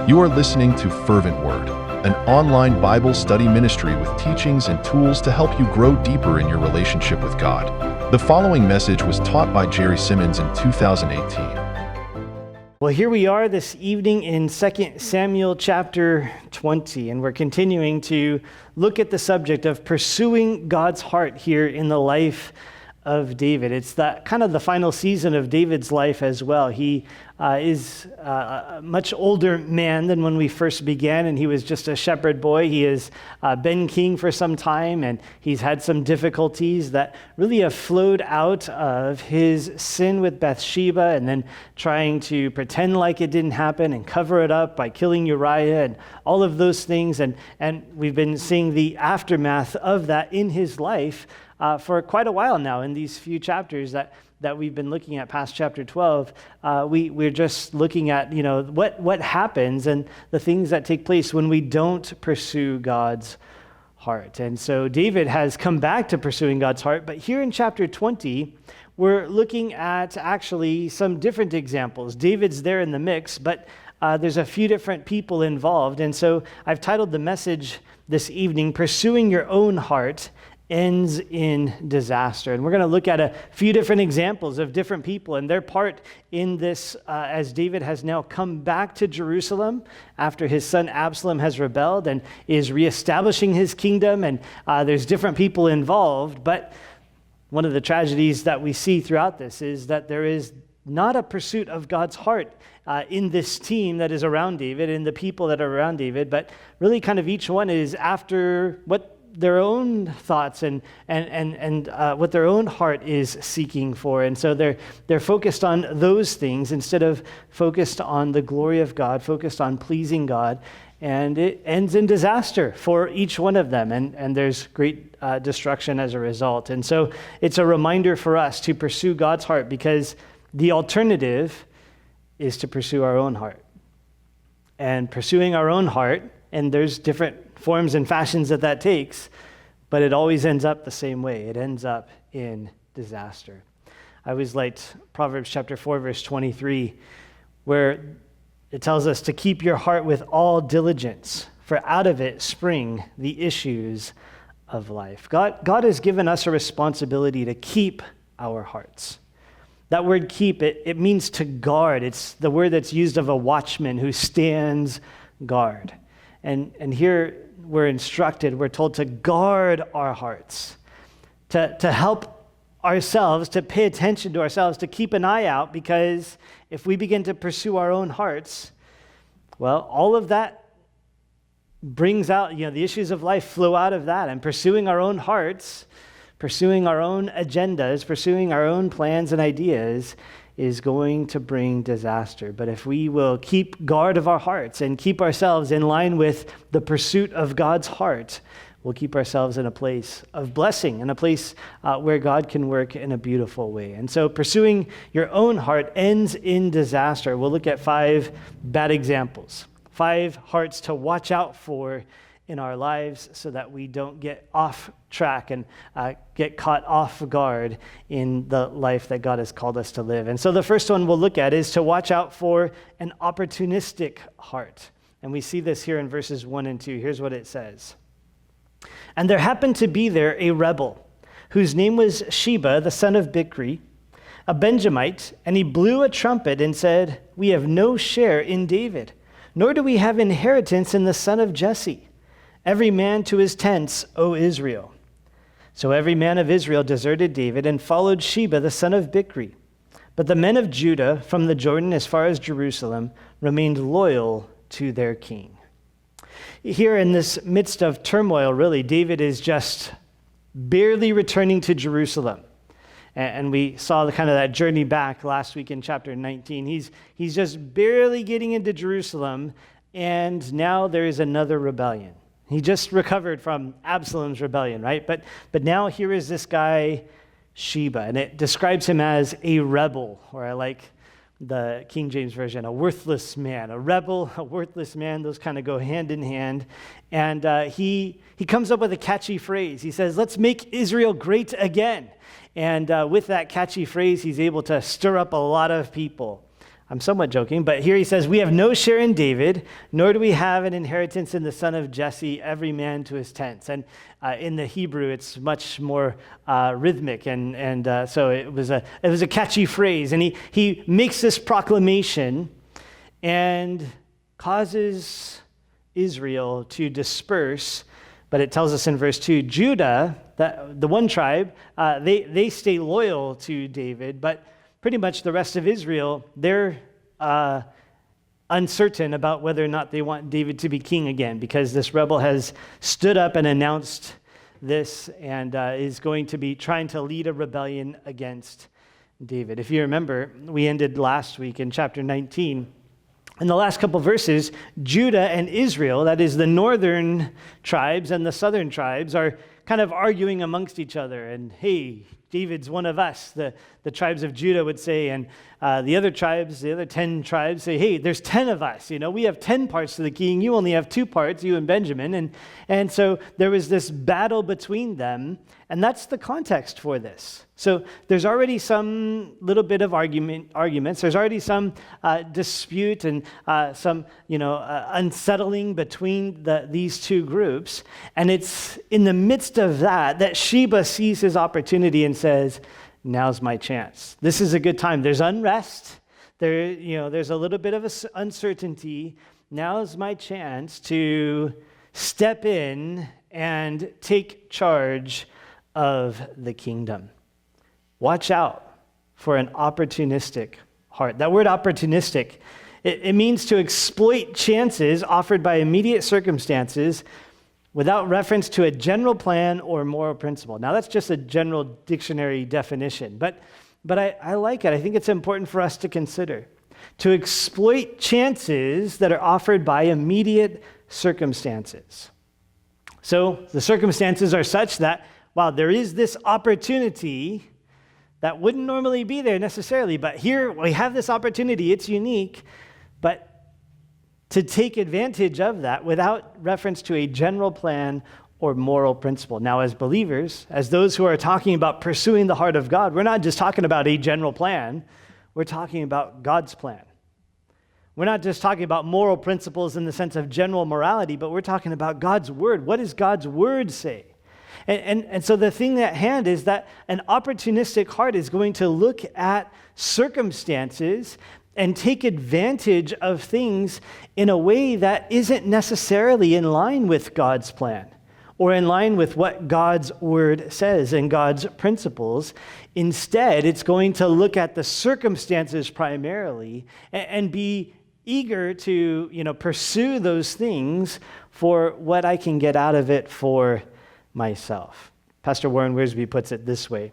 You are listening to Fervent Word, an online Bible study ministry with teachings and tools to help you grow deeper in your relationship with God. The following message was taught by B Simmons in 2018. Well, here we are this evening in 2 Samuel chapter 20, and we're continuing to look at the subject of pursuing God's heart here in the life of David. It's that kind of the final season of David's life as well. He is a much older man than when we first began, and he was just a shepherd boy. He has been king for some time, and he's had some difficulties that really have flowed out of his sin with Bathsheba, and then trying to pretend like it didn't happen and cover it up by killing Uriah and all of those things. And we've been seeing the aftermath of that in his life for quite a while now. In these few chapters that we've been looking at past chapter 12, we're just looking at, what happens and the things that take place when we don't pursue God's heart. And so David has come back to pursuing God's heart, but here in chapter 20, we're looking at actually some different examples. David's there in the mix, but there's a few different people involved. And so I've titled the message this evening, Pursuing Your Own Heart Ends in Disaster. And we're going to look at a few different examples of different people and their part in this as David has now come back to Jerusalem after his son Absalom has rebelled and is reestablishing his kingdom. And there's different people involved. But one of the tragedies that we see throughout this is that there is not a pursuit of God's heart in this team that is around David and the people that are around David, but really kind of each one is after what their own thoughts and what their own heart is seeking for. And so they're focused on those things instead of focused on the glory of God, focused on pleasing God. And it ends in disaster for each one of them. And there's great destruction as a result. And so it's a reminder for us to pursue God's heart, because the alternative is to pursue our own heart. And pursuing our own heart, and there's different forms and fashions that takes, but it always ends up the same way. It ends up in disaster. I always liked Proverbs chapter 4, verse 23, where it tells us to keep your heart with all diligence, for out of it spring the issues of life. God has given us a responsibility to keep our hearts. That word keep, it means to guard. It's the word that's used of a watchman who stands guard. And here we're instructed, we're told to guard our hearts, to help ourselves, to pay attention to ourselves, to keep an eye out, because if we begin to pursue our own hearts, well, all of that brings out, the issues of life flow out of that. And pursuing our own hearts, pursuing our own agendas, pursuing our own plans and ideas is going to bring disaster. But if we will keep guard of our hearts and keep ourselves in line with the pursuit of God's heart, we'll keep ourselves in a place of blessing, in a place where God can work in a beautiful way. And so pursuing your own heart ends in disaster. We'll look at 5 bad examples, 5 hearts to watch out for in our lives so that we don't get off track and get caught off guard in the life that God has called us to live. And so the first one we'll look at is to watch out for an opportunistic heart. And we see this here in verses 1 and 2. Here's what it says. And there happened to be there a rebel whose name was Sheba, the son of Bichri, a Benjamite, and he blew a trumpet and said, "We have no share in David, nor do we have inheritance in the son of Jesse. Every man to his tents, O Israel." So every man of Israel deserted David and followed Sheba, the son of Bichri. But the men of Judah, from the Jordan as far as Jerusalem, remained loyal to their king. Here in this midst of turmoil, really, David is just barely returning to Jerusalem. And we saw the kind of that journey back last week in chapter 19. He's just barely getting into Jerusalem, and now there is another rebellion. He just recovered from Absalom's rebellion, right? But now here is this guy, Sheba, and it describes him as a rebel, or I like the King James Version, a worthless man. A rebel, a worthless man, those kind of go hand in hand. And he comes up with a catchy phrase. He says, "Let's make Israel great again." And with that catchy phrase, he's able to stir up a lot of people. I'm somewhat joking, but here he says, we have no share in David, nor do we have an inheritance in the son of Jesse, every man to his tents. And in the Hebrew, it's much more rhythmic, and so it was a catchy phrase. And he makes this proclamation and causes Israel to disperse. But it tells us in verse 2, Judah, the one tribe, they stay loyal to David, but pretty much the rest of Israel, they're uncertain about whether or not they want David to be king again, because this rebel has stood up and announced this and is going to be trying to lead a rebellion against David. If you remember, we ended last week in chapter 19. In the last couple verses, Judah and Israel, that is the northern tribes and the southern tribes, are kind of arguing amongst each other. And hey, David's one of us, the tribes of Judah would say, and the other tribes, the other 10 tribes say, hey, there's 10 of us. We have 10 parts to the king. You only have 2 parts, you and Benjamin. And so there was this battle between them, and that's the context for this. So there's already some little bit of arguments. There's already some dispute and some, unsettling between these two groups. And it's in the midst of that Sheba sees his opportunity and says, now's my chance. This is a good time. There's unrest. There's a little bit of uncertainty. Now's my chance to step in and take charge of the kingdom. Watch out for an opportunistic heart. That word opportunistic, it means to exploit chances offered by immediate circumstances without reference to a general plan or moral principle. Now, that's just a general dictionary definition, but I like it. I think it's important for us to consider. To exploit chances that are offered by immediate circumstances. So the circumstances are such that, wow, there is this opportunity that wouldn't normally be there necessarily, but here we have this opportunity. It's unique, but to take advantage of that without reference to a general plan or moral principle. Now, as believers, as those who are talking about pursuing the heart of God, we're not just talking about a general plan. We're talking about God's plan. We're not just talking about moral principles in the sense of general morality, but we're talking about God's word. What does God's word say? And so the thing at hand is that an opportunistic heart is going to look at circumstances and take advantage of things in a way that isn't necessarily in line with God's plan or in line with what God's word says and God's principles. Instead, it's going to look at the circumstances primarily and be eager to, pursue those things for what I can get out of it for myself. Pastor Warren Wiersbe puts it this way.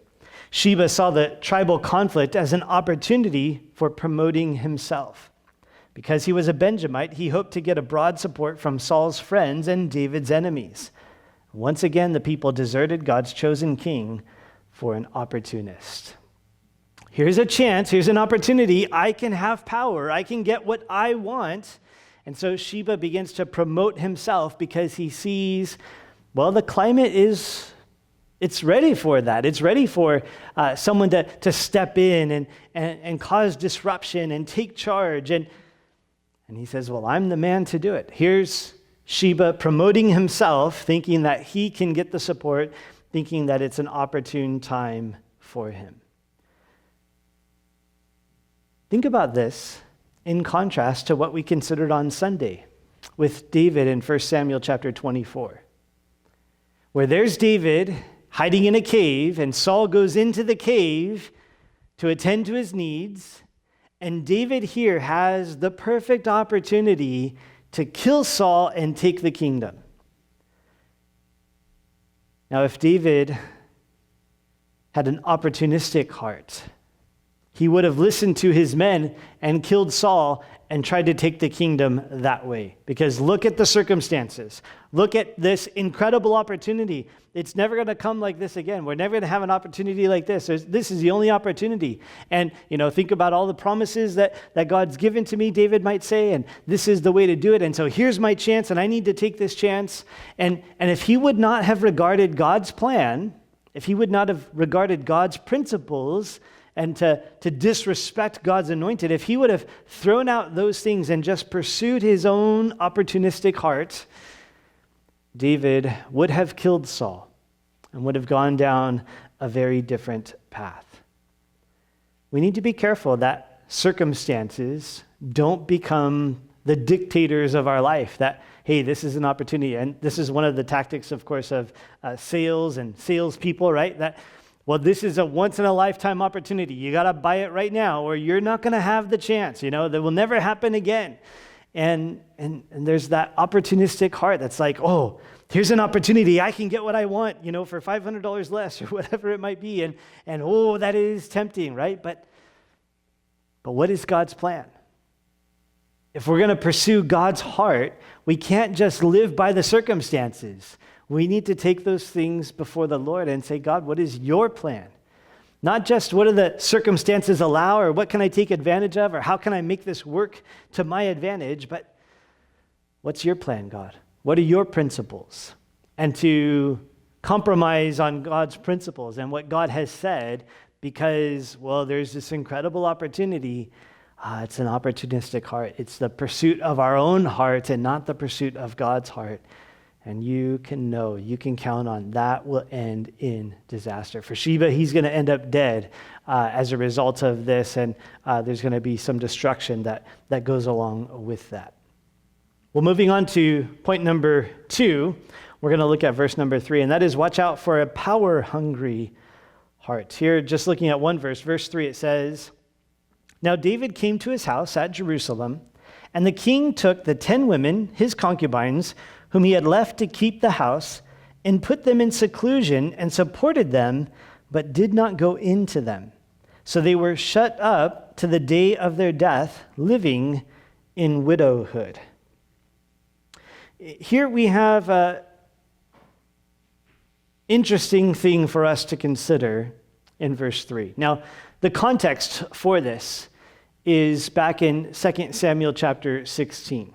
Sheba saw the tribal conflict as an opportunity for promoting himself. Because he was a Benjamite, he hoped to get a broad support from Saul's friends and David's enemies. Once again, the people deserted God's chosen king for an opportunist. Here's a chance, here's an opportunity. I can have power. I can get what I want. And so Sheba begins to promote himself because he sees, well, the climate it's ready for that. It's ready for someone to step in and cause disruption and take charge. And he says, well, I'm the man to do it. Here's Sheba promoting himself, thinking that he can get the support, thinking that it's an opportune time for him. Think about this in contrast to what we considered on Sunday with David in 1 Samuel chapter 24, where there's David hiding in a cave, and Saul goes into the cave to attend to his needs, and David here has the perfect opportunity to kill Saul and take the kingdom. Now, if David had an opportunistic heart, he would have listened to his men and killed Saul and tried to take the kingdom that way. Because look at the circumstances. Look at this incredible opportunity. It's never going to come like this again. We're never going to have an opportunity like this. This is the only opportunity. And, think about all the promises that God's given to me, David might say, and this is the way to do it. And so here's my chance, and I need to take this chance. And if he would not have regarded God's plan, if he would not have regarded God's principles and to disrespect God's anointed, if he would have thrown out those things and just pursued his own opportunistic heart, David would have killed Saul and would have gone down a very different path. We need to be careful that circumstances don't become the dictators of our life, that, hey, this is an opportunity. And this is one of the tactics, of course, of sales and salespeople, right? That, well, this is a once-in-a-lifetime opportunity. You got to buy it right now, or you're not going to have the chance. That will never happen again. And there's that opportunistic heart that's like, oh, here's an opportunity. I can get what I want, for $500 less or whatever it might be. And oh, that is tempting, right? But what is God's plan? If we're going to pursue God's heart, we can't just live by the circumstances. We need to take those things before the Lord and say, God, what is your plan? Not just what do the circumstances allow, or what can I take advantage of, or how can I make this work to my advantage, but what's your plan, God? What are your principles? And to compromise on God's principles and what God has said because, well, there's this incredible opportunity. It's an opportunistic heart. It's the pursuit of our own heart and not the pursuit of God's heart. And you can count on that will end in disaster. For Sheba, he's going to end up dead as a result of this, and there's going to be some destruction that goes along with that. Well, moving on to point number 2, we're going to look at verse number 3, and that is watch out for a power-hungry heart. Here, just looking at one verse, verse 3, it says, Now David came to his house at Jerusalem, and the king took the 10 women, his concubines, whom he had left to keep the house, and put them in seclusion and supported them, but did not go into them. So they were shut up to the day of their death, living in widowhood. Here we have an interesting thing for us to consider in verse 3. Now, the context for this is back in 2 Samuel chapter 16.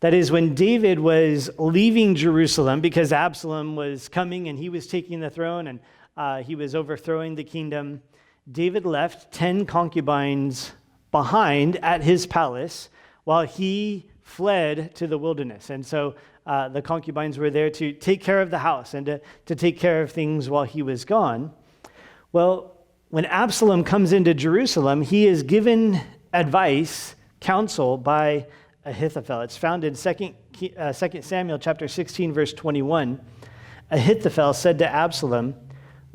That is when David was leaving Jerusalem because Absalom was coming and he was taking the throne and he was overthrowing the kingdom. David left 10 concubines behind at his palace while he fled to the wilderness. And so the concubines were there to take care of the house and to take care of things while he was gone. Well, when Absalom comes into Jerusalem, he is given advice, counsel by Ahithophel. It's found in 2 Samuel chapter 16, verse 21. Ahithophel said to Absalom,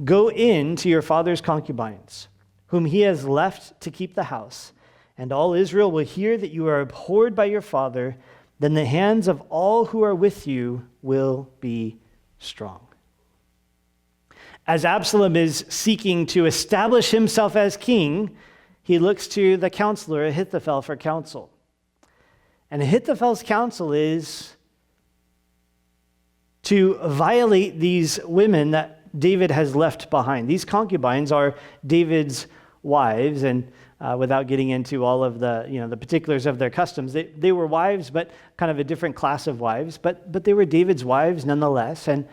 Go in to your father's concubines, whom he has left to keep the house, and all Israel will hear that you are abhorred by your father. Then the hands of all who are with you will be strong. As Absalom is seeking to establish himself as king, he looks to the counselor Ahithophel for counsel. And Ahithophel's counsel is to violate these women that David has left behind. These concubines are David's wives, and without getting into all of the particulars of their customs, they were wives, but kind of a different class of wives, but they were David's wives nonetheless. And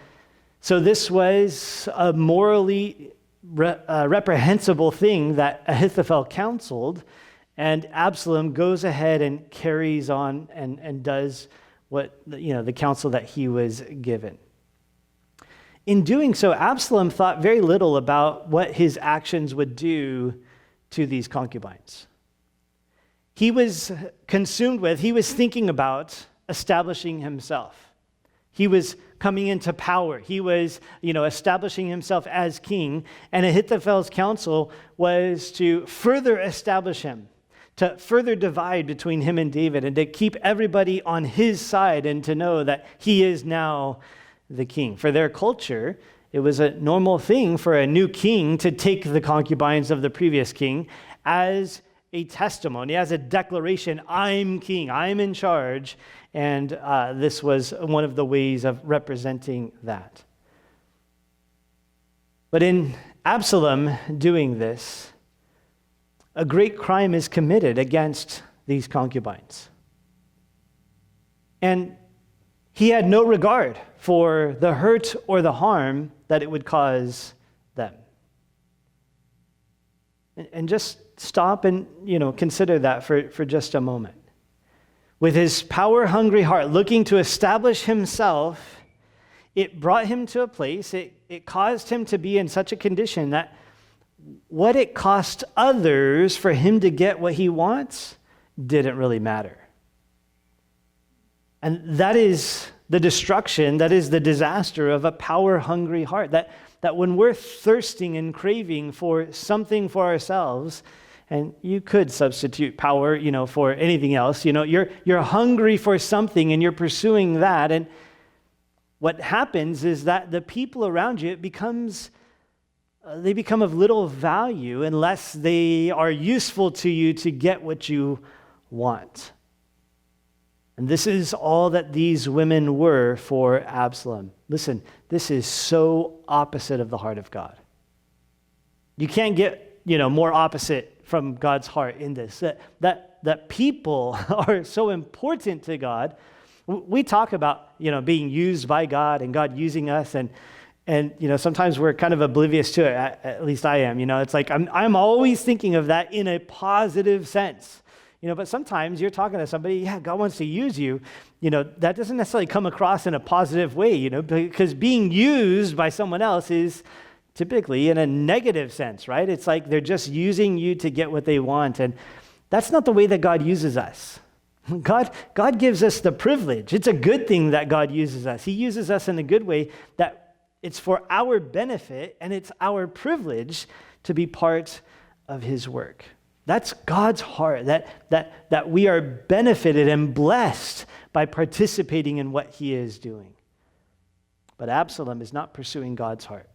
so this was a morally reprehensible thing that Ahithophel counseled, and Absalom goes ahead and carries on and does what the counsel that he was given. In doing so, Absalom thought very little about what his actions would do to these concubines. He was thinking about establishing himself. He was coming into power. He was, establishing himself as king, and Ahithophel's counsel was to further establish him, to further divide between him and David, and to keep everybody on his side and to know that he is now the king. For their culture, it was a normal thing for a new king to take the concubines of the previous king as a testimony, as a declaration, I'm king, I'm in charge, and this was one of the ways of representing that. But in Absalom doing this, a great crime is committed against these concubines. And he had no regard for the hurt or the harm that it would cause them. And just stop and, consider that for just a moment. With his power-hungry heart looking to establish himself, it brought him to a place, it caused him to be in such a condition that what it cost others for him to get what he wants didn't really matter. And that is the destruction, that is the disaster of a power-hungry heart. That when we're thirsting and craving for something for ourselves, and you could substitute power, for anything else, you're hungry for something and you're pursuing that, and what happens is that the people around you, they become of little value unless they are useful to you to get what you want. And this is all that these women were for Absalom. Listen, this is so opposite of the heart of God. You can't get, more opposite from God's heart in this. That people are so important to God. We talk about, being used by God and God using us, and sometimes we're kind of oblivious to it. At least I am. It's like I'm always thinking of that in a positive sense. But sometimes you're talking to somebody, yeah, God wants to use you. That doesn't necessarily come across in a positive way, because being used by someone else is typically in a negative sense, right? It's like they're just using you to get what they want. And that's not the way that God uses us. God gives us the privilege. It's a good thing that God uses us. He uses us in a good way, that it's for our benefit and it's our privilege to be part of his work. That's God's heart, that we are benefited and blessed by participating in what he is doing. But Absalom is not pursuing God's heart.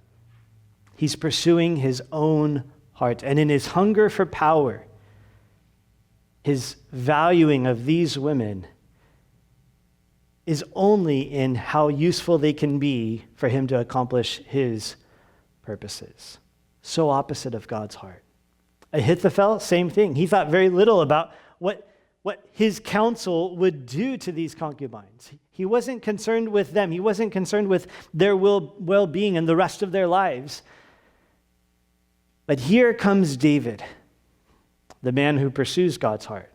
He's pursuing his own heart. And in his hunger for power, his valuing of these women is only in how useful they can be for him to accomplish his purposes. So opposite of God's heart. Ahithophel, same thing. He thought very little about what his counsel would do to these concubines. He wasn't concerned with them. He wasn't concerned with their well-being and the rest of their lives. But here comes David, the man who pursues God's heart.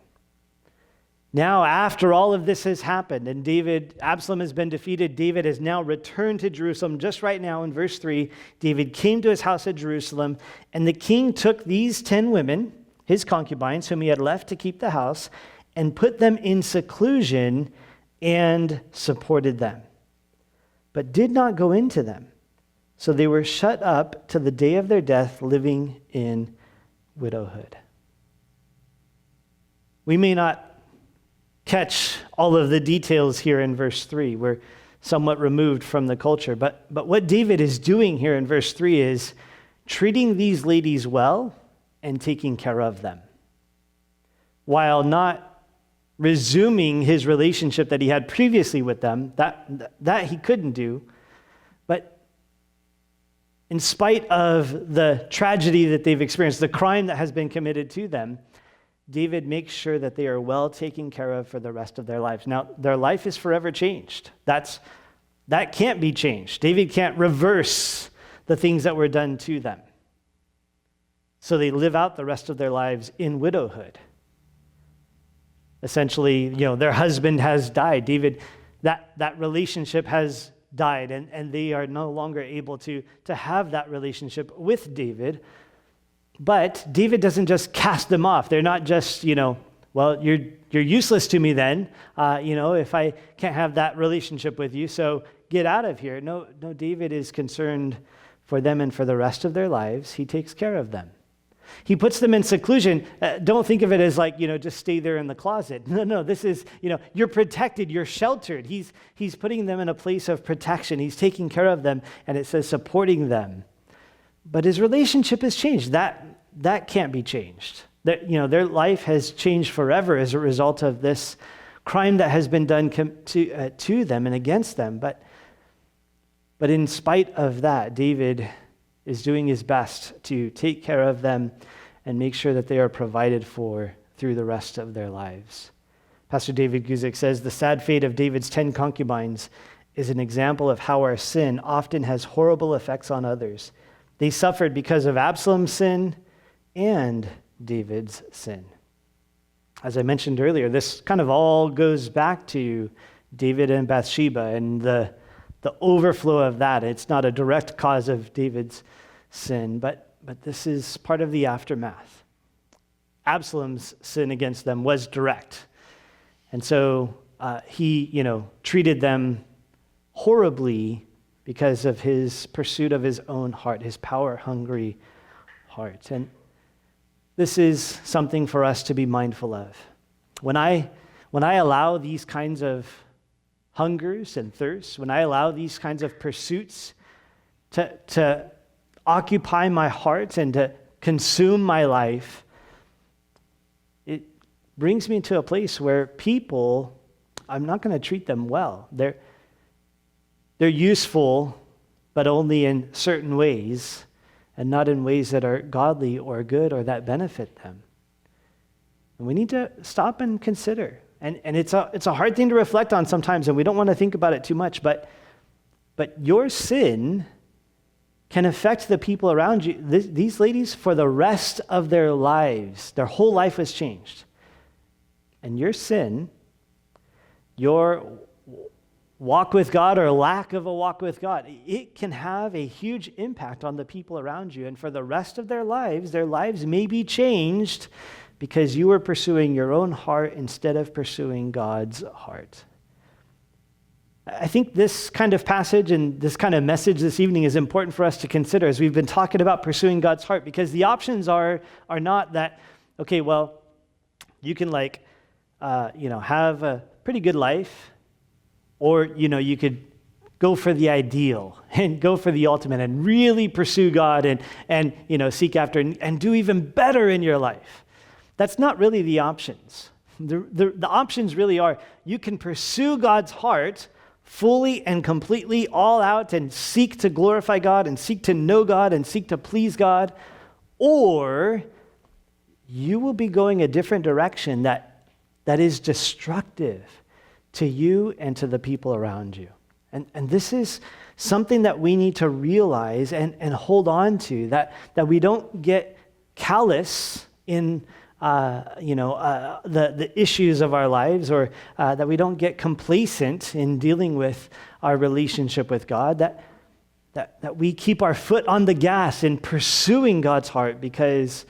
Now, after all of this has happened, and Absalom has been defeated, David has now returned to Jerusalem. Just right now in verse 3, David came to his house at Jerusalem, and the king took these 10 women, his concubines, whom he had left to keep the house, and put them in seclusion and supported them, but did not go into them. So they were shut up to the day of their death, living in widowhood. We may not catch all of the details here in verse 3. We're somewhat removed from the culture. But what David is doing here in verse 3 is treating these ladies well and taking care of them, while not resuming his relationship that he had previously with them. That he couldn't do. But in spite of the tragedy that they've experienced, the crime that has been committed to them, David makes sure that they are well taken care of for the rest of their lives. Now, their life is forever changed. That can't be changed. David can't reverse the things that were done to them. So they live out the rest of their lives in widowhood. Essentially, their husband has died. David, that relationship has died, and they are no longer able to have that relationship with David. But David doesn't just cast them off. They're not just, well, you're useless to me then, if I can't have that relationship with you, so get out of here. No, David is concerned for them and for the rest of their lives. He takes care of them. He puts them in seclusion. Don't think of it as like, just stay there in the closet. No, this is, you're protected, you're sheltered. He's putting them in a place of protection. He's taking care of them, and it says supporting them. But his relationship has changed. That can't be changed. Their life has changed forever as a result of this crime that has been done to them and against them. But in spite of that, David is doing his best to take care of them and make sure that they are provided for through the rest of their lives. Pastor David Guzik says, the sad fate of David's 10 concubines is an example of how our sin often has horrible effects on others. They suffered because of Absalom's sin and David's sin. As I mentioned earlier, this kind of all goes back to David and Bathsheba and the overflow of that. It's not a direct cause of David's sin, but this is part of the aftermath. Absalom's sin against them was direct. And so he, treated them horribly because of his pursuit of his own heart, his power-hungry heart. And this is something for us to be mindful of. When I allow these kinds of hungers and thirsts, when I allow these kinds of pursuits to occupy my heart and to consume my life, it brings me to a place where people, I'm not going to treat them well. They're useful, but only in certain ways, and not in ways that are godly or good or that benefit them. And we need to stop and consider. And it's a hard thing to reflect on sometimes, and we don't want to think about it too much, but your sin can affect the people around you. These ladies, for the rest of their lives, their whole life was changed. And your sin, your walk with God or lack of a walk with God, it can have a huge impact on the people around you. And for the rest of their lives may be changed because you were pursuing your own heart instead of pursuing God's heart. I think this kind of passage and this kind of message this evening is important for us to consider as we've been talking about pursuing God's heart, because the options are not that, okay, well, you can have a pretty good life, or, you could go for the ideal and go for the ultimate and really pursue God and seek after and do even better in your life. That's not really the options. The options really are, you can pursue God's heart fully and completely all out and seek to glorify God and seek to know God and seek to please God, or you will be going a different direction that is destructive to you and to the people around you. And this is something that we need to realize and hold on to, that we don't get callous in the issues of our lives, or that we don't get complacent in dealing with our relationship with God, that we keep our foot on the gas in pursuing God's heart, because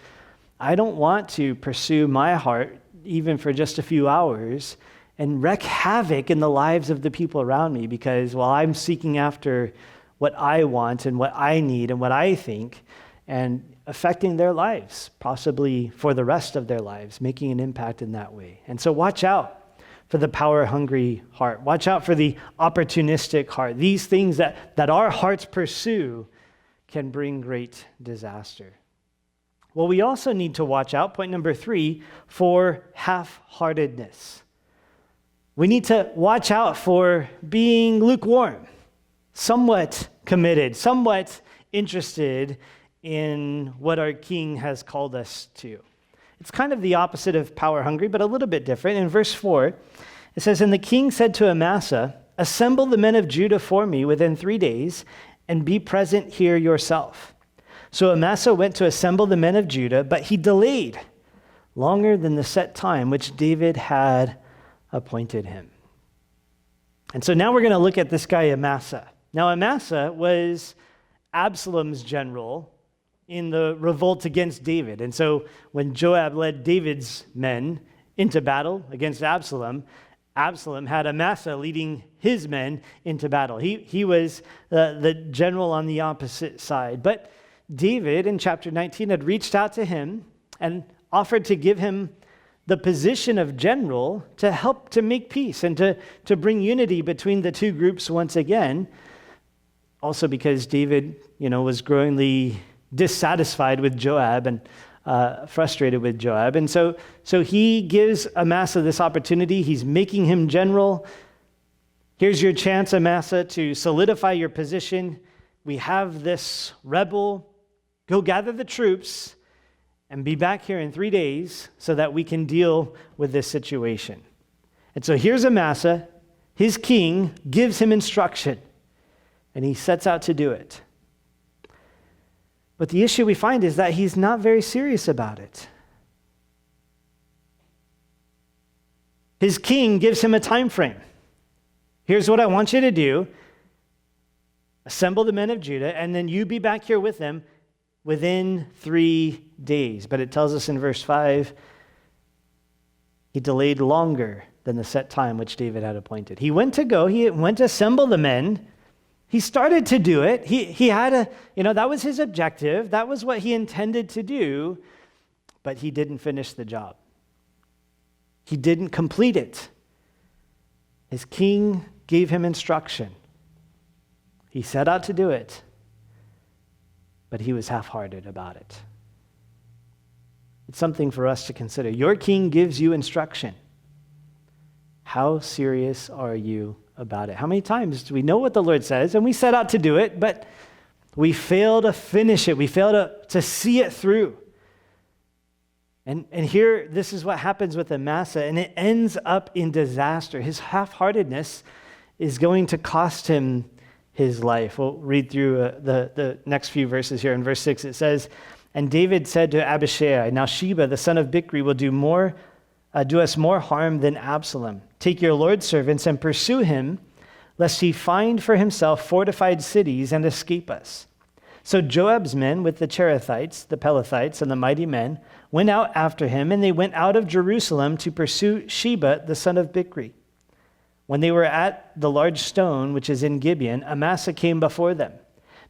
I don't want to pursue my heart even for just a few hours and wreak havoc in the lives of the people around me, because while I'm seeking after what I want and what I need and what I think, and affecting their lives, possibly for the rest of their lives, making an impact in that way. And so watch out for the power-hungry heart. Watch out for the opportunistic heart. These things that our hearts pursue can bring great disaster. Well, we also need to watch out, point number 3, for half-heartedness. We need to watch out for being lukewarm, somewhat committed, somewhat interested in what our King has called us to. It's kind of the opposite of power hungry, but a little bit different. In verse 4, it says, "And the king said to Amasa, 'Assemble the men of Judah for me within 3 days, and be present here yourself.' So Amasa went to assemble the men of Judah, but he delayed longer than the set time which David had appointed him." And so now we're going to look at this guy Amasa. Now Amasa was Absalom's general in the revolt against David. And so when Joab led David's men into battle against Absalom, Absalom had Amasa leading his men into battle. He was the general on the opposite side. But David in chapter 19 had reached out to him and offered to give him the position of general to help to make peace and to bring unity between the two groups once again. Also because David, was growingly dissatisfied with Joab and frustrated with Joab. And so he gives Amasa this opportunity. He's making him general. Here's your chance, Amasa, to solidify your position. We have this rebel. Go gather the troops and be back here in 3 days so that we can deal with this situation. And so here's Amasa. His king gives him instruction, and he sets out to do it. But the issue we find is that he's not very serious about it. His king gives him a time frame. Here's what I want you to do. Assemble the men of Judah, and then you be back here with them within 3 days. But it tells us in verse 5, he delayed longer than the set time which David had appointed. He went to assemble the men. He started to do it. He had that was his objective. That was what he intended to do, but he didn't finish the job. He didn't complete it. His king gave him instruction. He set out to do it, but he was half-hearted about it. It's something for us to consider. Your king gives you instruction. How serious are you about it? How many times do we know what the Lord says and we set out to do it, but we fail to finish it. We fail to see it through. And here, this is what happens with Amasa, and it ends up in disaster. His half-heartedness is going to cost him his life. We'll read through the next few verses here. In verse 6, it says, "And David said to Abishai, 'Now Sheba, the son of Bichri, will do us more harm than Absalom. Take your Lord's servants and pursue him, lest he find for himself fortified cities and escape us.' So Joab's men with the Cherethites, the Pelethites, and the mighty men went out after him, and they went out of Jerusalem to pursue Sheba, the son of Bichri. When they were at the large stone, which is in Gibeon, Amasa came before them.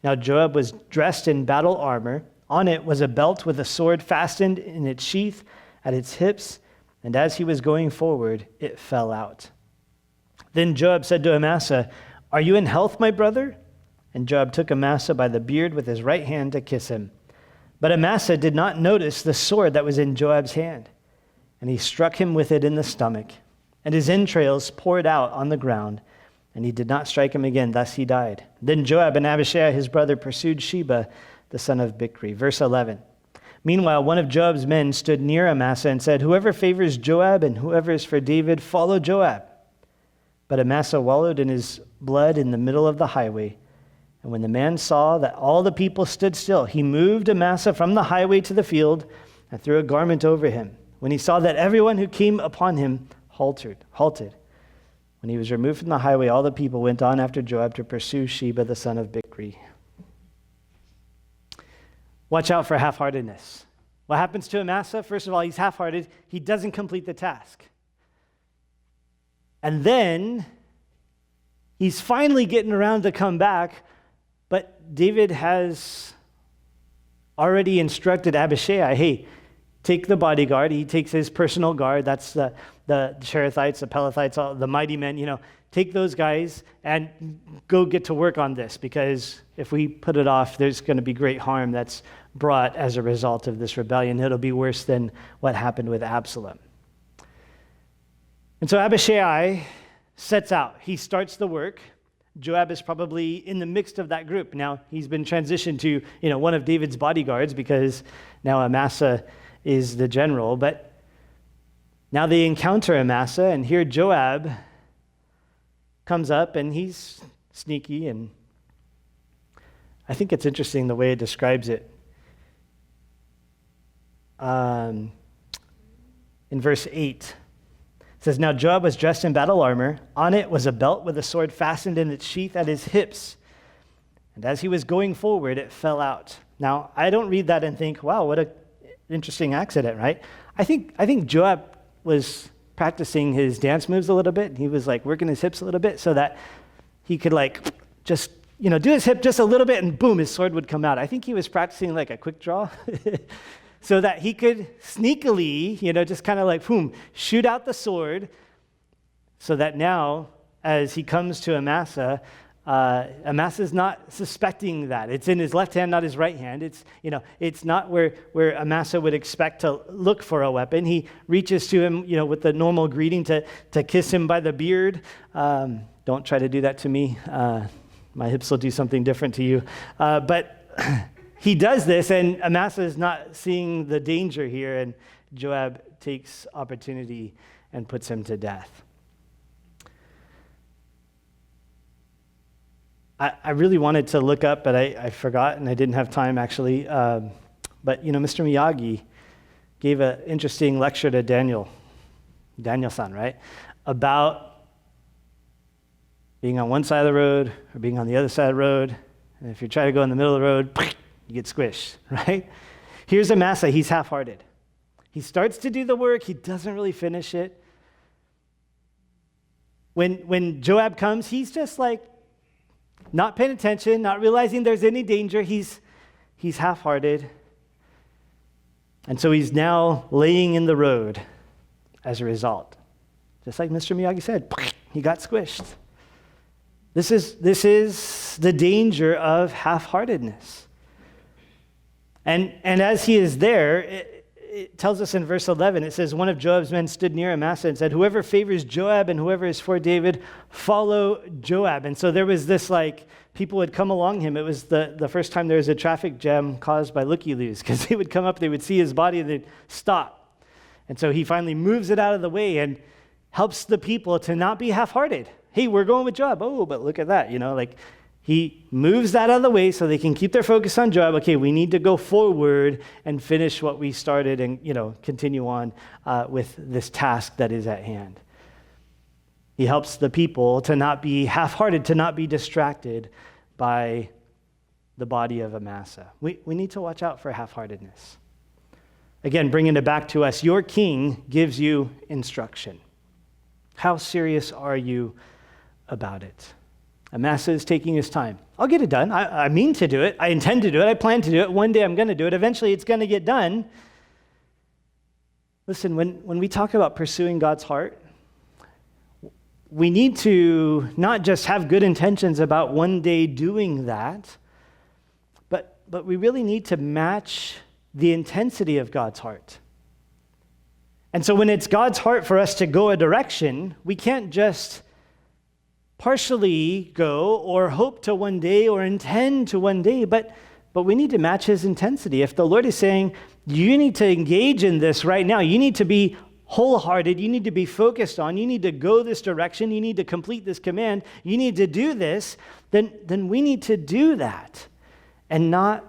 Now Joab was dressed in battle armor. On it was a belt with a sword fastened in its sheath at its hips, and as he was going forward, it fell out. Then Joab said to Amasa, 'Are you in health, my brother?' And Joab took Amasa by the beard with his right hand to kiss him. But Amasa did not notice the sword that was in Joab's hand, and he struck him with it in the stomach, and his entrails poured out on the ground, and he did not strike him again. Thus he died. Then Joab and Abishai, his brother, pursued Sheba, the son of Bichri." Verse 11. "Meanwhile, one of Joab's men stood near Amasa and said, 'Whoever favors Joab and whoever is for David, follow Joab.' But Amasa wallowed in his blood in the middle of the highway. And when the man saw that all the people stood still, he moved Amasa from the highway to the field and threw a garment over him. When he saw that everyone who came upon him halted. When he was removed from the highway, all the people went on after Joab to pursue Sheba, the son of Bichri." Watch out for half-heartedness. What happens to Amasa? First of all, he's half-hearted. He doesn't complete the task. And then he's finally getting around to come back, but David has already instructed Abishai, hey, take the bodyguard. He takes his personal guard. That's the Cherethites, the Pelethites, the mighty men. Take those guys and go get to work on this, because if we put it off, there's going to be great harm that's brought as a result of this rebellion. It'll be worse than what happened with Absalom. And so Abishai sets out. He starts the work. Joab is probably in the midst of that group. Now, he's been transitioned to, one of David's bodyguards, because now Amasa is the general. But now they encounter Amasa, and here Joab comes up, and he's sneaky, and I think it's interesting the way it describes it. In verse 8, it says, "Now Joab was dressed in battle armor. On it was a belt with a sword fastened in its sheath at his hips. And as he was going forward, it fell out." Now, I don't read that and think, wow, what an interesting accident, right? I think Joab was practicing his dance moves a little bit. He was working his hips a little bit so that he could just, do his hip just a little bit, and boom, his sword would come out. I think he was practicing a quick draw so that he could sneakily, just kind of boom, shoot out the sword, so that now, as he comes to Amasa, Amasa's not suspecting that. It's in his left hand, not his right hand. It's not where Amasa would expect to look for a weapon. He reaches to him, with the normal greeting to kiss him by the beard. Don't try to do that to me. My hips will do something different to you. But he does this, and Amasa is not seeing the danger here, and Joab takes opportunity and puts him to death. I really wanted to look up, but I forgot, and I didn't have time, actually. But, Mr. Miyagi gave an interesting lecture to Daniel-san, right, about being on one side of the road or being on the other side of the road. And if you try to go in the middle of the road, you get squished, right? Here's Amasa. He's half-hearted. He starts to do the work. He doesn't really finish it. When Joab comes, he's just like not paying attention, not realizing there's any danger. He's half-hearted. And so he's now laying in the road as a result. Just like Mr. Miyagi said, he got squished. This is the danger of half-heartedness. And as he is there, it tells us in verse 11, it says, one of Joab's men stood near Amasa and said, whoever favors Joab and whoever is for David, follow Joab. And so there was this people would come along him. It was the first time there was a traffic jam caused by looky-loos, because they would come up, they would see his body, and they'd stop. And so he finally moves it out of the way and helps the people to not be half-hearted. Hey, we're going with Joab. Oh, but look at that, he moves that out of the way so they can keep their focus on Joab. Okay, we need to go forward and finish what we started and, continue on with this task that is at hand. He helps the people to not be half-hearted, to not be distracted by the body of Amasa. We need to watch out for half-heartedness. Again, bringing it back to us, your king gives you instruction. How serious are you about it? Amasa is taking his time. I'll get it done. I mean to do it. I intend to do it. I plan to do it. One day I'm going to do it. Eventually it's going to get done. Listen, when we talk about pursuing God's heart, we need to not just have good intentions about one day doing that, but we really need to match the intensity of God's heart. And so when it's God's heart for us to go a direction, we can't just partially go or hope to one day or intend to one day, but we need to match his intensity. If the Lord is saying, you need to engage in this right now, you need to be wholehearted, you need to be focused on, you need to go this direction, you need to complete this command, you need to do this, then we need to do that and not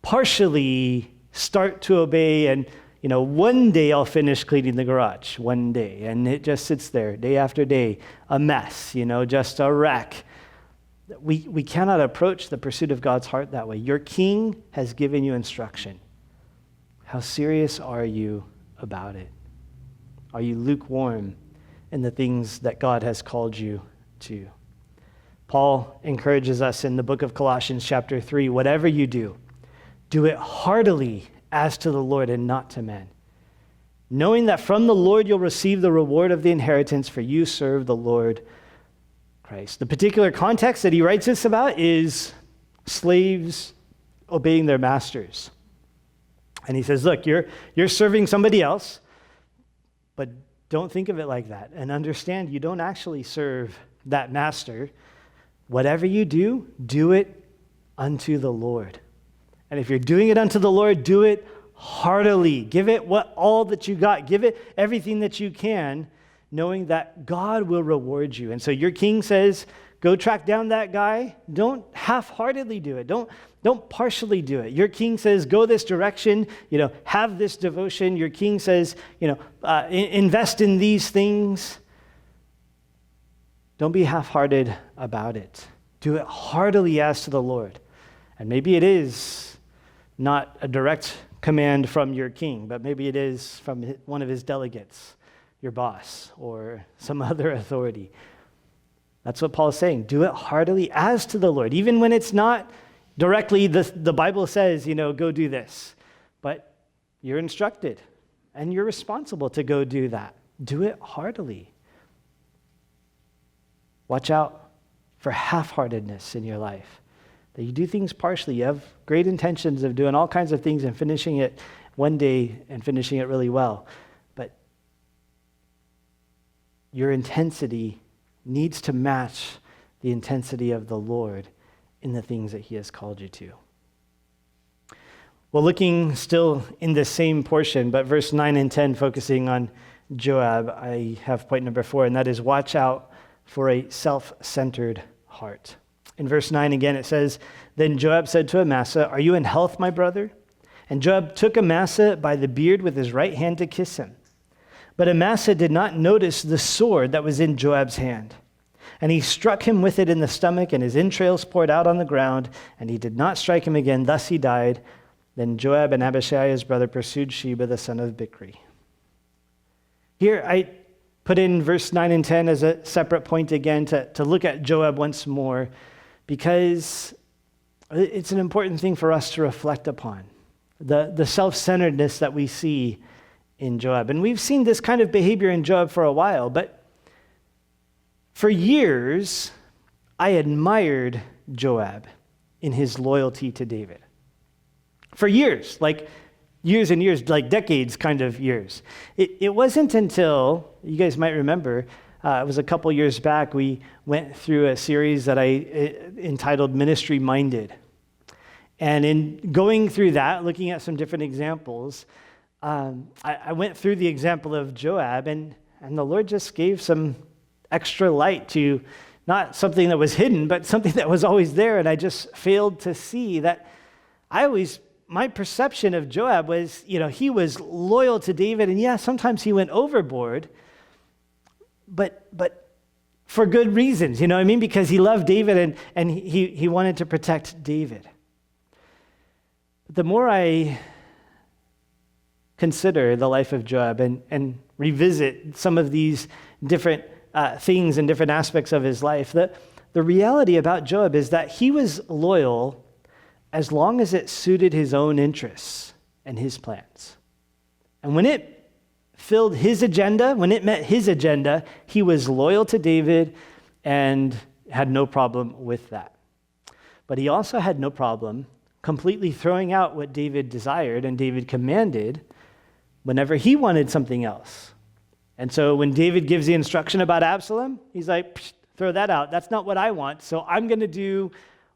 partially start to obey and one day I'll finish cleaning the garage, one day, and it just sits there day after day, a mess, just a wreck. We cannot approach the pursuit of God's heart that way. Your king has given you instruction. How serious are you about it? Are you lukewarm in the things that God has called you to? Paul encourages us in the book of Colossians chapter 3, whatever you do it heartily as to the Lord and not to men, knowing that from the Lord you'll receive the reward of the inheritance, for you serve the Lord Christ. The particular context that he writes this about is slaves obeying their masters. And he says, look, you're serving somebody else, but don't think of it like that. And understand you don't actually serve that master. Whatever you do it unto the Lord. And if you're doing it unto the Lord, do it heartily. Give it all that you got. Give it everything that you can, knowing that God will reward you. And so your king says, go track down that guy. Don't half-heartedly do it. Don't partially do it. Your king says, go this direction, have this devotion. Your king says, invest in these things. Don't be half-hearted about it. Do it heartily as to the Lord. And maybe it is not a direct command from your king, but maybe it is from one of his delegates, your boss, or some other authority. That's what Paul is saying. Do it heartily as to the Lord. Even when it's not directly, the Bible says, go do this. But you're instructed, and you're responsible to go do that. Do it heartily. Watch out for half-heartedness in your life. That you do things partially. You have great intentions of doing all kinds of things and finishing it one day and finishing it really well. But your intensity needs to match the intensity of the Lord in the things that he has called you to. Well, looking still in the same portion, but verse 9 and 10, focusing on Joab, I have point number 4, and that is watch out for a self-centered heart. In verse 9 again, it says, "Then Joab said to Amasa, 'Are you in health, my brother?' And Joab took Amasa by the beard with his right hand to kiss him. But Amasa did not notice the sword that was in Joab's hand. And he struck him with it in the stomach, and his entrails poured out on the ground, and he did not strike him again. Thus he died. Then Joab and Abishai, his brother, pursued Sheba, the son of Bichri." Here I put in verse 9 and 10 as a separate point again to look at Joab once more, because it's an important thing for us to reflect upon, the self-centeredness that we see in Joab. And we've seen this kind of behavior in Joab for a while, but for years, I admired Joab in his loyalty to David. For years, like years and years, like decades kind of years. It wasn't until, you guys might remember, it was a couple years back, we went through a series that I entitled Ministry Minded. And in going through that, looking at some different examples, I went through the example of Joab, and the Lord just gave some extra light to not something that was hidden, but something that was always there. And I just failed to see that my perception of Joab was, he was loyal to David, and yeah, sometimes he went overboard, but for good reasons, you know what I mean? Because he loved David and he wanted to protect David. The more I consider the life of Joab and revisit some of these different things and different aspects of his life, the reality about Joab is that he was loyal as long as it suited his own interests and his plans. And when it filled his agenda, when it met his agenda, he was loyal to David and had no problem with that. But he also had no problem completely throwing out what David desired and David commanded whenever he wanted something else. And so when David gives the instruction about Absalom, he's like, throw that out. That's not what I want, so I'm going to do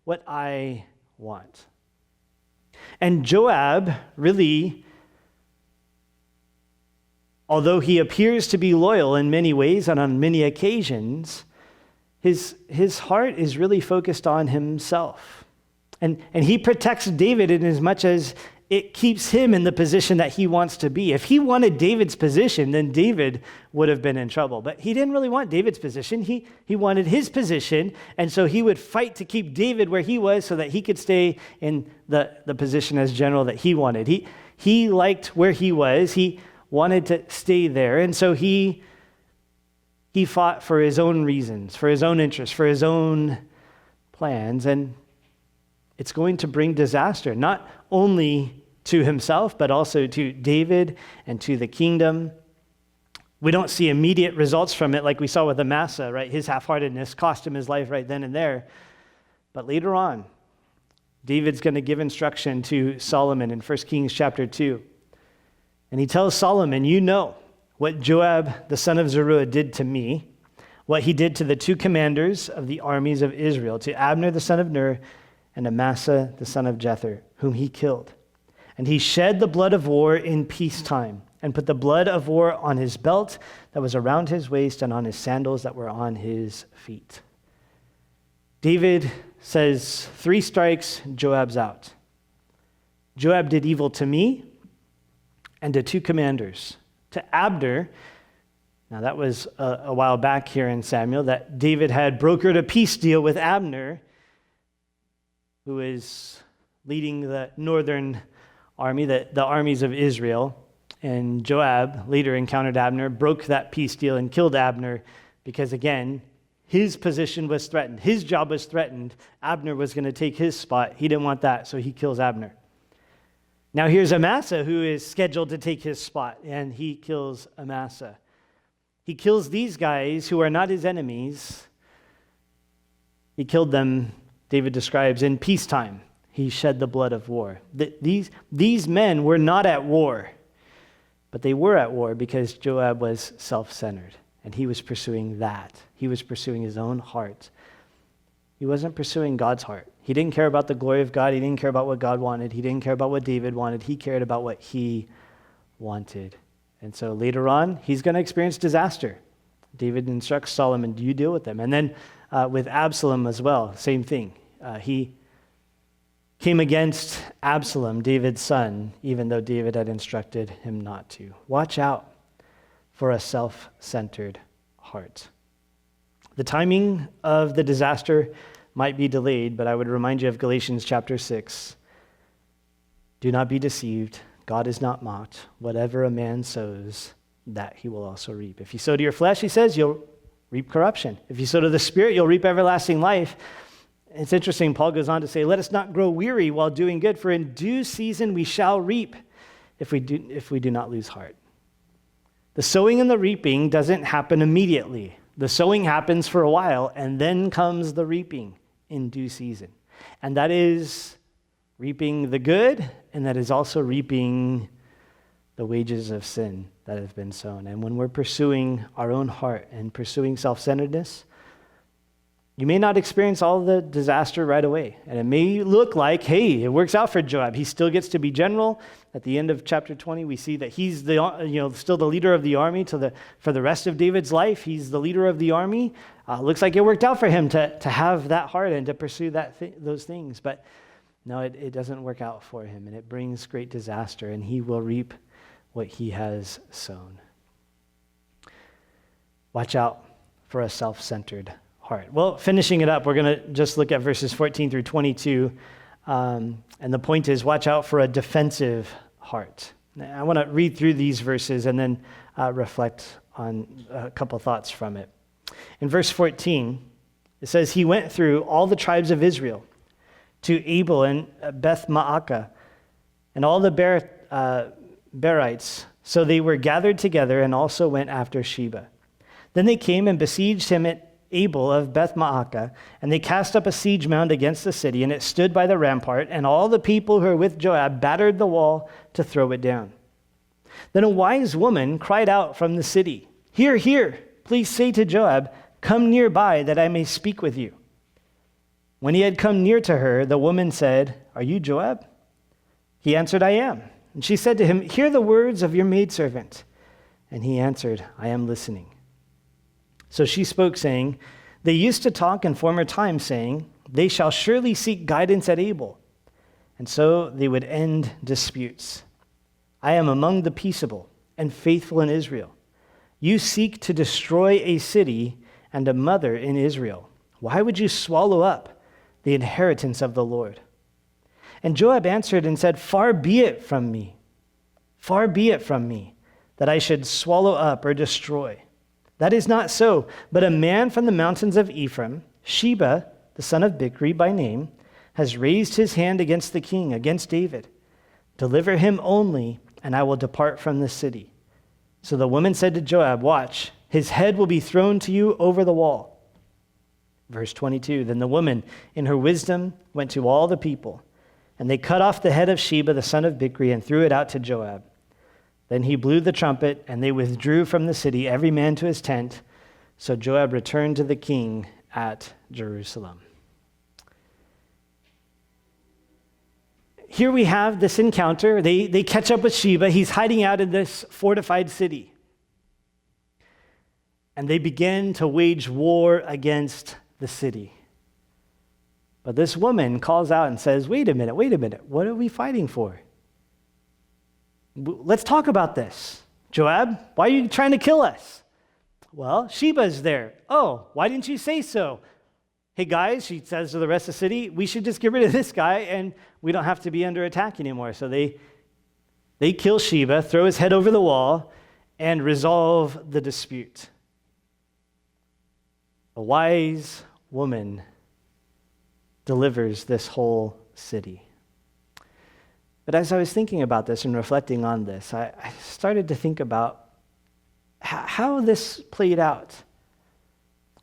what I want. And Joab really, although he appears to be loyal in many ways and on many occasions, his heart is really focused on himself. And he protects David in as much as it keeps him in the position that he wants to be. If he wanted David's position, then David would have been in trouble. But he didn't really want David's position. He wanted his position, and so he would fight to keep David where he was so that he could stay in the position as general that he wanted. He liked where he was. He wanted to stay there, and so he fought for his own reasons, for his own interests, for his own plans, and it's going to bring disaster, not only to himself, but also to David and to the kingdom. We don't see immediate results from it like we saw with Amasa, right? His half-heartedness cost him his life right then and there. But later on, David's going to give instruction to Solomon in 1 Kings chapter 2. And he tells Solomon, you know what Joab, the son of Zeruiah, did to me, what he did to the two commanders of the armies of Israel, to Abner, the son of Ner, and Amasa, the son of Jether, whom he killed. And he shed the blood of war in peacetime, and put the blood of war on his belt that was around his waist and on his sandals that were on his feet. David says, 3 strikes, Joab's out. Joab did evil to me and to 2 commanders. To Abner, now that was a while back here in Samuel, that David had brokered a peace deal with Abner, who is leading the northern army, the armies of Israel. And Joab later encountered Abner, broke that peace deal, and killed Abner because, again, his position was threatened. His job was threatened. Abner was going to take his spot. He didn't want that, so he kills Abner. Now here's Amasa, who is scheduled to take his spot, and he kills Amasa. He kills these guys who are not his enemies. He killed them, David describes, in peacetime. He shed the blood of war. These men were not at war, but they were at war because Joab was self-centered, and he was pursuing that. He was pursuing his own heart. He wasn't pursuing God's heart. He didn't care about the glory of God. He didn't care about what God wanted. He didn't care about what David wanted. He cared about what he wanted. And so later on, he's going to experience disaster. David instructs Solomon, do you deal with them? And then with Absalom as well. Same thing. He came against Absalom, David's son, even though David had instructed him not to. Watch out for a self-centered heart. The timing of the disaster might be delayed, but I would remind you of Galatians chapter 6. Do not be deceived. God is not mocked. Whatever a man sows, that he will also reap. If you sow to your flesh, he says, you'll reap corruption. If you sow to the Spirit, you'll reap everlasting life. It's interesting, Paul goes on to say, let us not grow weary while doing good, for in due season we shall reap if we do not lose heart. The sowing and the reaping doesn't happen immediately. The sowing happens for a while, and then comes the reaping in due season. And that is reaping the good, and that is also reaping the wages of sin that have been sown. And when we're pursuing our own heart and pursuing self-centeredness, you may not experience all the disaster right away. And it may look like, hey, it works out for Joab. He still gets to be general. At the end of chapter 20, we see that he's still the leader of the army for the rest of David's life. He's the leader of the army. Looks like it worked out for him to have that heart and to pursue those things. But no, it doesn't work out for him, and it brings great disaster, and he will reap what he has sown. Watch out for a self-centered heart. Well, finishing it up, we're going to just look at verses 14 through 22. And the point is, watch out for a defensive heart. I want to read through these verses and then reflect on a couple thoughts from it. In verse 14, it says, he went through all the tribes of Israel to Abel and Beth Maacah and all the Berites. So they were gathered together and also went after Sheba. Then they came and besieged him at Abel of Beth Maacah, and they cast up a siege mound against the city, and it stood by the rampart, and all the people who were with Joab battered the wall to throw it down. Then a wise woman cried out from the city, "Here, here, please say to Joab, come nearby that I may speak with you." When he had come near to her, the woman said, "Are you Joab?" He answered, "I am." And she said to him, "Hear the words of your maidservant." And he answered, "I am listening." So she spoke, saying, "They used to talk in former times, saying, 'They shall surely seek guidance at Abel.' And so they would end disputes. I am among the peaceable and faithful in Israel. You seek to destroy a city and a mother in Israel. Why would you swallow up the inheritance of the Lord?" And Joab answered and said, far be it from me, that I should swallow up or destroy. That is not so, but a man from the mountains of Ephraim, Sheba, the son of Bichri by name, has raised his hand against the king, against David. Deliver him only, and I will depart from the city. So the woman said to Joab, "Watch, his head will be thrown to you over the wall." Verse 22, then the woman, in her wisdom, went to all the people, and they cut off the head of Sheba, the son of Bichri, and threw it out to Joab. Then he blew the trumpet, and they withdrew from the city, every man to his tent. So Joab returned to the king at Jerusalem. Here we have this encounter. They catch up with Sheba. He's hiding out in this fortified city. And they begin to wage war against the city. But this woman calls out and says, wait a minute, what are we fighting for? Let's talk about this. Joab, why are you trying to kill us? Well, Sheba's there. Oh, why didn't you say so? Hey guys, she says to the rest of the city, we should just get rid of this guy and we don't have to be under attack anymore. So they kill Sheba, throw his head over the wall, and resolve the dispute. A wise woman delivers this whole city. But as I was thinking about this and reflecting on this, I started to think about how this played out.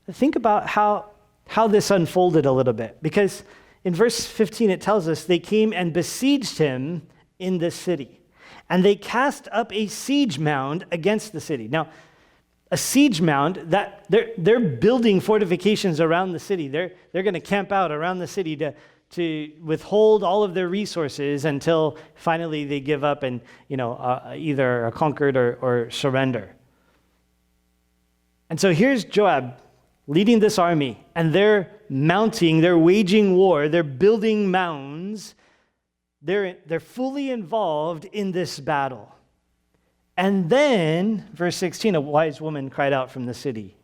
Think about how this unfolded a little bit. Because in verse 15, it tells us they came and besieged him in the city. And they cast up a siege mound against the city. Now, a siege mound, that they're building fortifications around the city. They're going to camp out around the city to withhold all of their resources until finally they give up and either are conquered or surrender. And so here's Joab leading this army, and they're waging war, they're building mounds, they're fully involved in this battle. And then, verse 16, a wise woman cried out from the city.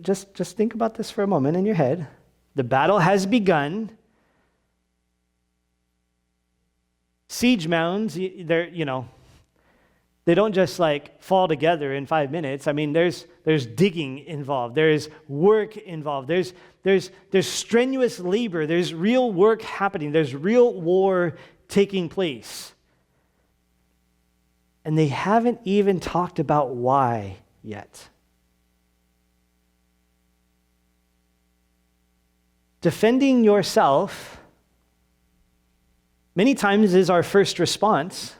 Just think about this for a moment in your head. The battle has begun. Siege mounds, they don't just like fall together in 5 minutes. I mean, there's digging involved. There's work involved. There's strenuous labor. There's real work happening. There's real war taking place. And they haven't even talked about why yet. Defending yourself many times is our first response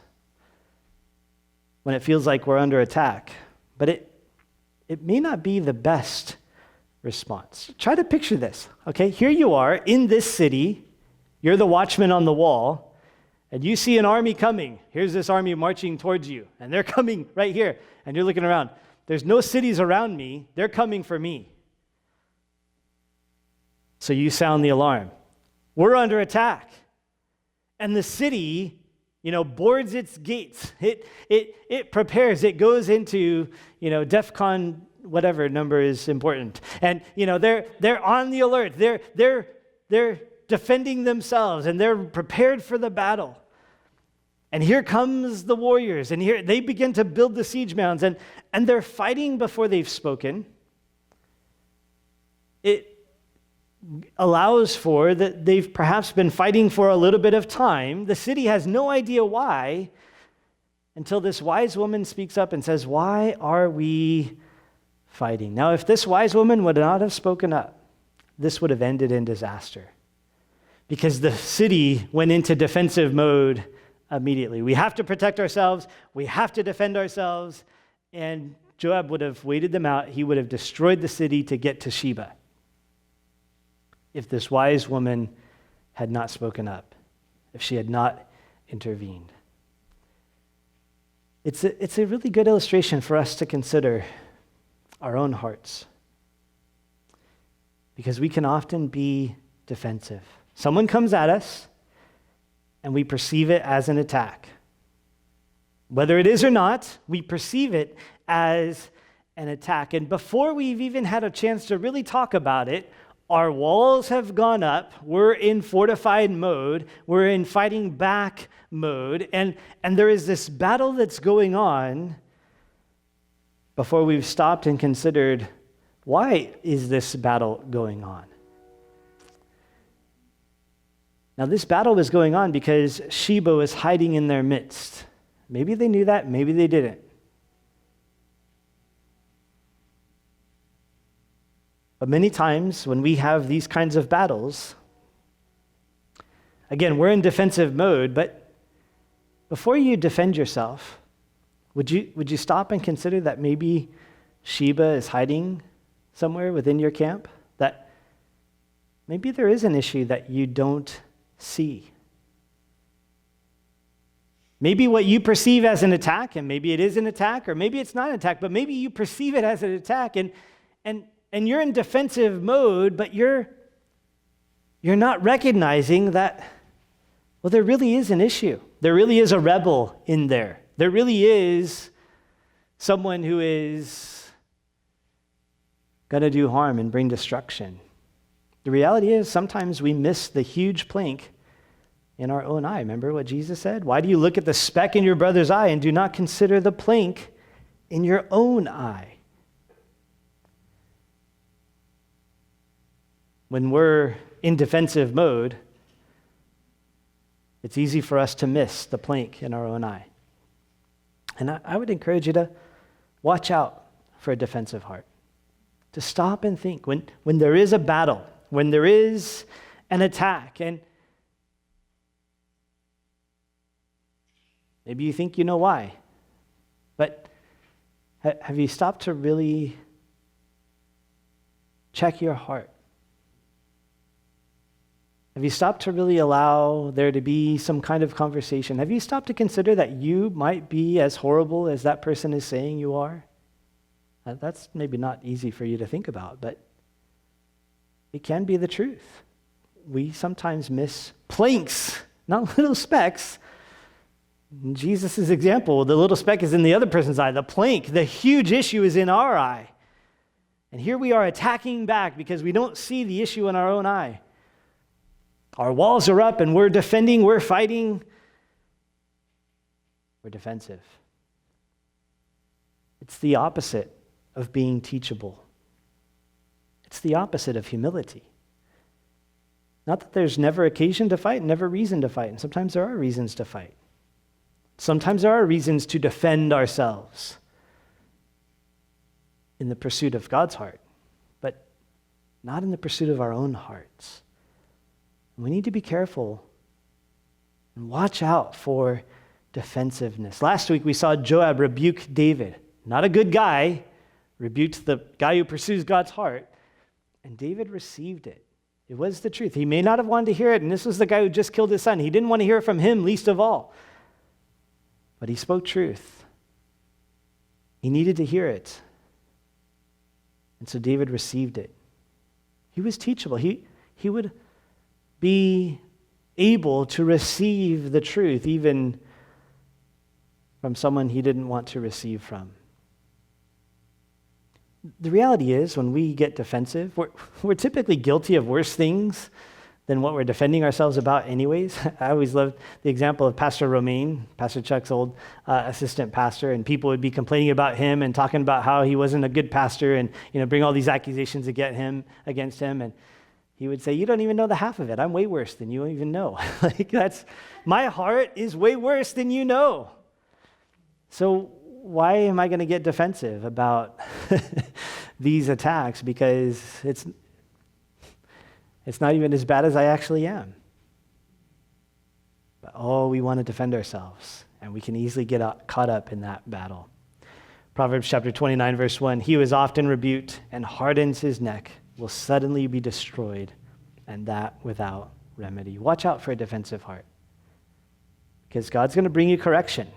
when it feels like we're under attack, but it may not be the best response. Try to picture this, okay? Here you are in this city, you're the watchman on the wall, and you see an army coming. Here's this army marching towards you, and they're coming right here, and you're looking around. There's no cities around me, they're coming for me. So you sound the alarm. We're under attack. And the city, boards its gates. It prepares. It goes into, DEFCON, whatever number is important. And, they're on the alert. They're defending themselves, and they're prepared for the battle. And here comes the warriors, and here they begin to build the siege mounds, and they're fighting before they've spoken. It allows for that they've perhaps been fighting for a little bit of time. The city has no idea why until this wise woman speaks up and says, "Why are we fighting?" Now, if this wise woman would not have spoken up, this would have ended in disaster because the city went into defensive mode immediately. We have to protect ourselves. We have to defend ourselves. And Joab would have waited them out. He would have destroyed the city to get to Sheba if this wise woman had not spoken up, if she had not intervened. It's a really good illustration for us to consider our own hearts, because we can often be defensive. Someone comes at us, and we perceive it as an attack. Whether it is or not, we perceive it as an attack. And before we've even had a chance to really talk about it, our walls have gone up. We're in fortified mode. We're in fighting back mode. And there is this battle that's going on before we've stopped and considered, why is this battle going on? Now, this battle was going on because Sheba was hiding in their midst. Maybe they knew that, maybe they didn't. But many times when we have these kinds of battles, again, we're in defensive mode, but before you defend yourself, would you stop and consider that maybe Sheba is hiding somewhere within your camp? That maybe there is an issue that you don't see. Maybe what you perceive as an attack, and maybe it is an attack, or maybe it's not an attack, but maybe you perceive it as an attack, and you're in defensive mode, but you're not recognizing that, well, there really is an issue. There really is a rebel in there. There really is someone who is going to do harm and bring destruction. The reality is sometimes we miss the huge plank in our own eye. Remember what Jesus said? Why do you look at the speck in your brother's eye and do not consider the plank in your own eye? When we're in defensive mode, it's easy for us to miss the plank in our own eye. And I would encourage you to watch out for a defensive heart, to stop and think. When there is a battle, when there is an attack, and maybe you think you know why, but have you stopped to really check your heart? Have you stopped to really allow there to be some kind of conversation? Have you stopped to consider that you might be as horrible as that person is saying you are? That's maybe not easy for you to think about, but it can be the truth. We sometimes miss planks, not little specks. In Jesus' example, the little speck is in the other person's eye. The plank, the huge issue is in our eye. And here we are attacking back because we don't see the issue in our own eye. Our walls are up and we're defending, we're fighting. We're defensive. It's the opposite of being teachable. It's the opposite of humility. Not that there's never occasion to fight, never reason to fight. And sometimes there are reasons to fight. Sometimes there are reasons to defend ourselves in the pursuit of God's heart, but not in the pursuit of our own hearts. We need to be careful and watch out for defensiveness. Last week we saw Joab rebuke David. Not a good guy, rebuked the guy who pursues God's heart, and David received it. It was the truth. He may not have wanted to hear it, and this was the guy who just killed his son. He didn't want to hear it from him, least of all. But he spoke truth. He needed to hear it. And so David received it. He was teachable. He would be able to receive the truth even from someone he didn't want to receive from. The reality is, when we get defensive, we're typically guilty of worse things than what we're defending ourselves about anyways. I always loved the example of Pastor Romaine, Pastor Chuck's old assistant pastor, and people would be complaining about him and talking about how he wasn't a good pastor and bring all these accusations against him. And he would say, you don't even know the half of it. I'm way worse than you even know. My heart is way worse than you know. So why am I going to get defensive about these attacks? Because it's not even as bad as I actually am. But we want to defend ourselves, and we can easily get caught up in that battle. Proverbs chapter 29, verse 1, he who is often rebuked and hardens his neck will suddenly be destroyed, and that without remedy. Watch out for a defensive heart, because God's going to bring you correction.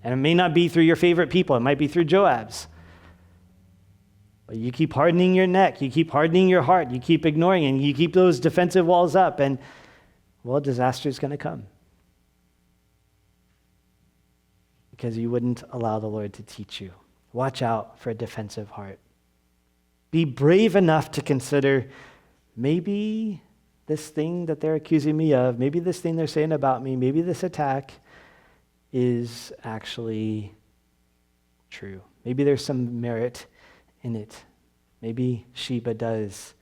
And it may not be through your favorite people. It might be through Joab's. But you keep hardening your neck. You keep hardening your heart. You keep ignoring, and you keep those defensive walls up, and, disaster is going to come. Because you wouldn't allow the Lord to teach you. Watch out for a defensive heart. Be brave enough to consider, maybe this thing that they're accusing me of, maybe this thing they're saying about me, maybe this attack is actually true. Maybe there's some merit in it. Maybe Sheba does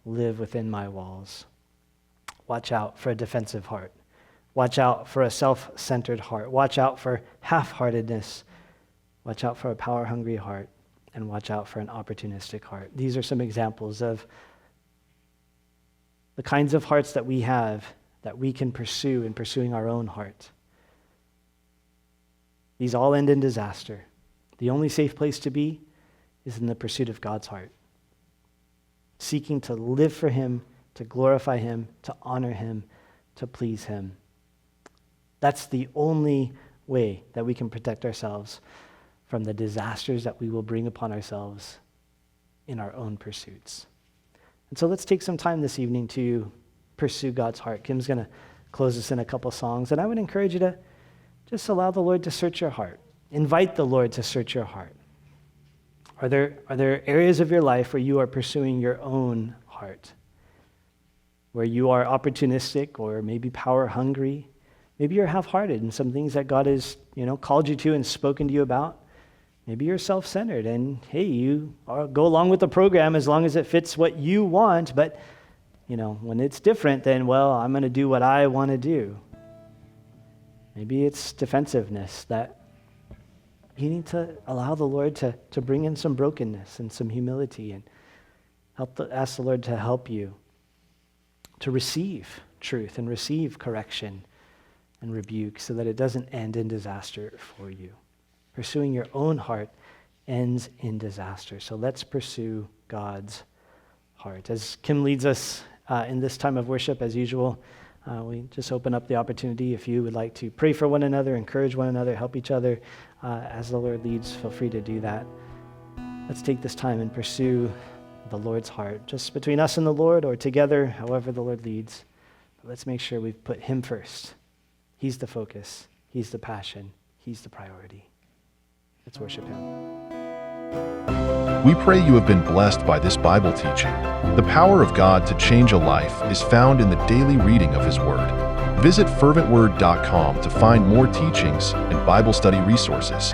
live within my walls. Watch out for a defensive heart. Watch out for a self-centered heart. Watch out for half-heartedness. Watch out for a power-hungry heart. And watch out for an opportunistic heart. These are some examples of the kinds of hearts that we have that we can pursue in pursuing our own heart. These all end in disaster. The only safe place to be is in the pursuit of God's heart. Seeking to live for him, to glorify him, to honor him, to please him. That's the only way that we can protect ourselves from the disasters that we will bring upon ourselves in our own pursuits. And so let's take some time this evening to pursue God's heart. Kim's going to close us in a couple songs, and I would encourage you to just allow the Lord to search your heart. Invite the Lord to search your heart. Are there areas of your life where you are pursuing your own heart? Where you are opportunistic or maybe power hungry? Maybe you're half-hearted in some things that God has, called you to and spoken to you about. Maybe you're self-centered and, hey, you go along with the program as long as it fits what you want, but, when it's different, then, I'm going to do what I want to do. Maybe it's defensiveness that you need to allow the Lord to bring in some brokenness and some humility and ask the Lord to help you to receive truth and receive correction and rebuke so that it doesn't end in disaster for you. Pursuing your own heart ends in disaster. So let's pursue God's heart. As Kim leads us in this time of worship, as usual, we just open up the opportunity. If you would like to pray for one another, encourage one another, help each other as the Lord leads, feel free to do that. Let's take this time and pursue the Lord's heart, just between us and the Lord or together, however the Lord leads. But let's make sure we've put him first. He's the focus. He's the passion. He's the priority. Let's worship him. We pray you have been blessed by this Bible teaching. The power of God to change a life is found in the daily reading of his word. Visit ferventword.com to find more teachings and Bible study resources.